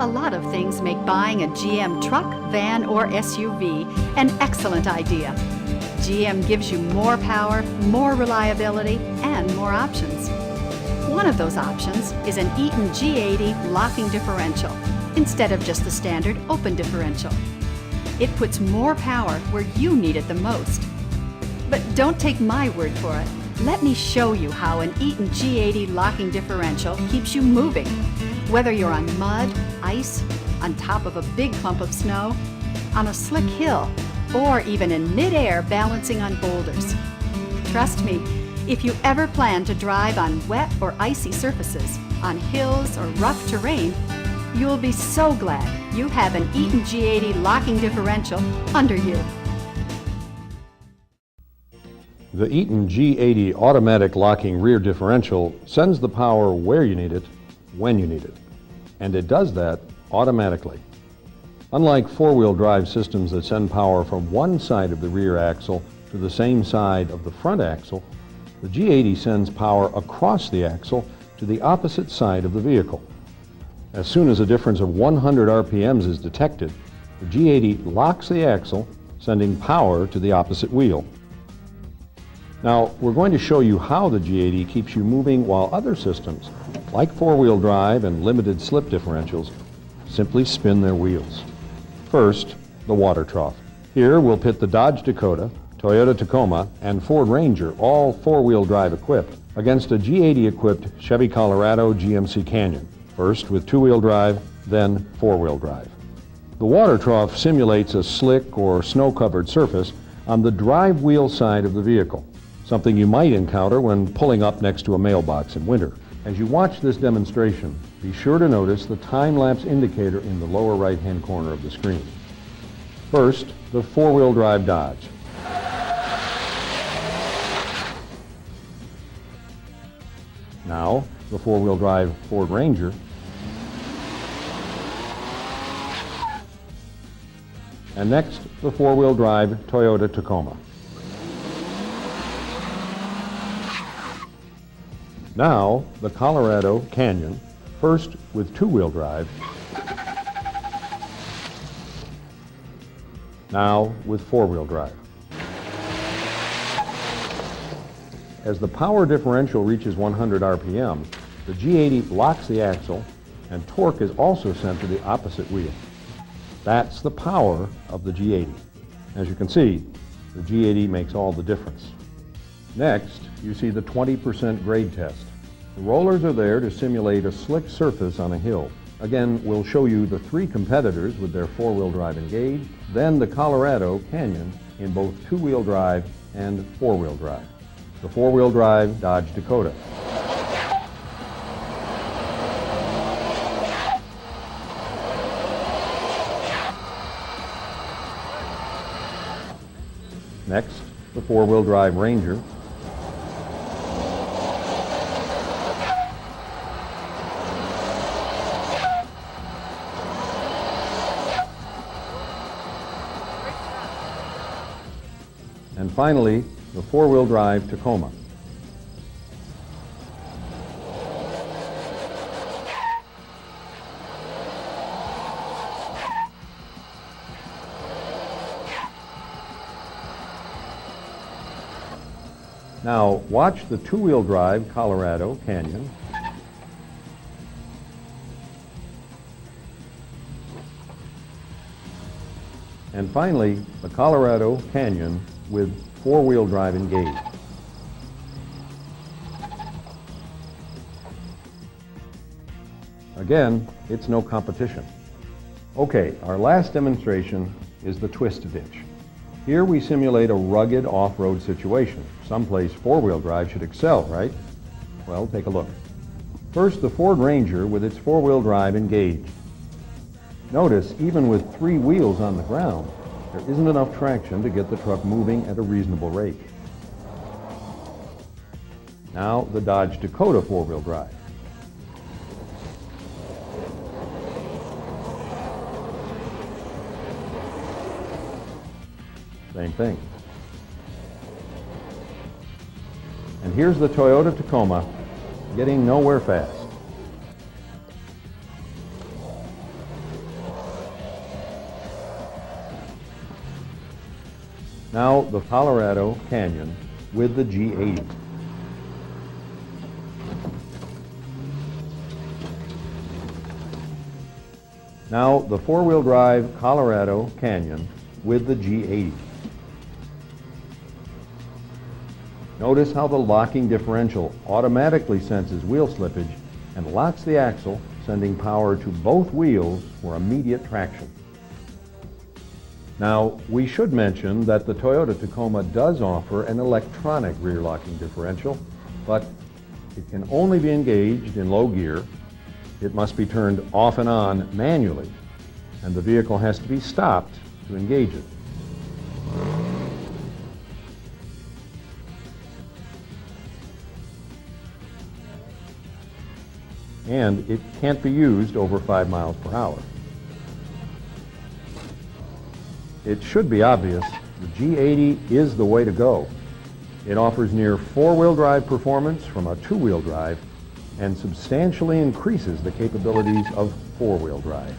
A lot of things make buying a GM truck, van, or SUV an excellent idea. GM gives you more power, more reliability, and more options. One of those options is an Eaton G80 locking differential, instead of just the standard open differential. It puts more power where you need it the most. But don't take my word for it. Let me show you how an Eaton G80 locking differential keeps you moving, whether you're on mud, ice, on top of a big clump of snow, on a slick hill, or even in mid-air balancing on boulders. Trust me, if you ever plan to drive on wet or icy surfaces, on hills or rough terrain, you'll be so glad you have an Eaton G80 locking differential under you. The Eaton G80 automatic locking rear differential sends the power where you need it, when you need it. And it does that automatically. Unlike four-wheel drive systems that send power from one side of the rear axle to the same side of the front axle, the G80 sends power across the axle to the opposite side of the vehicle. As soon as a difference of 100 RPMs is detected, the G80 locks the axle, sending power to the opposite wheel. Now, we're going to show you how the G80 keeps you moving while other systems, like four-wheel drive and limited slip differentials, simply spin their wheels. First, the water trough. Here we'll pit the Dodge Dakota, Toyota Tacoma, and Ford Ranger, all four-wheel drive equipped, against a G80 equipped Chevy Colorado GMC Canyon, first with two-wheel drive, then four-wheel drive. The water trough simulates a slick or snow-covered surface on the drive wheel side of the vehicle, something you might encounter when pulling up next to a mailbox in winter. As you watch this demonstration, be sure to notice the time-lapse indicator in the lower right-hand corner of the screen. First, the four-wheel drive Dodge. Now, the four-wheel drive Ford Ranger. And next, the four-wheel drive Toyota Tacoma. Now, the Colorado Canyon, first with two-wheel drive, now with four-wheel drive. As the power differential reaches 100 RPM, the G80 locks the axle and torque is also sent to the opposite wheel. That's the power of the G80. As you can see, the G80 makes all the difference. Next, you see the 20% grade test. The rollers are there to simulate a slick surface on a hill. Again, we'll show you the three competitors with their four-wheel drive engaged, then the Colorado Canyon in both two-wheel drive and four-wheel drive. The four-wheel drive Dodge Dakota. Next, the four-wheel drive Ranger. And finally, the four-wheel drive Tacoma. Now, watch the two-wheel drive Colorado Canyon. And finally, the Colorado Canyon with four-wheel drive engaged. Again, it's no competition. Okay, our last demonstration is the twist ditch. Here we simulate a rugged off-road situation. Someplace four-wheel drive should excel, right? Well, take a look. First, the Ford Ranger with its four-wheel drive engaged. Notice, even with three wheels on the ground, there isn't enough traction to get the truck moving at a reasonable rate. Now, the Dodge Dakota four-wheel drive. Same thing. And here's the Toyota Tacoma getting nowhere fast. Now the Colorado Canyon with the G80. Now the four-wheel drive Colorado Canyon with the G80. Notice how the locking differential automatically senses wheel slippage and locks the axle, sending power to both wheels for immediate traction. Now, we should mention that the Toyota Tacoma does offer an electronic rear locking differential, but it can only be engaged in low gear. It must be turned off and on manually, and the vehicle has to be stopped to engage it. And it can't be used over 5 miles per hour. It should be obvious, the G80 is the way to go. It offers near four-wheel drive performance from a two-wheel drive and substantially increases the capabilities of four-wheel drive.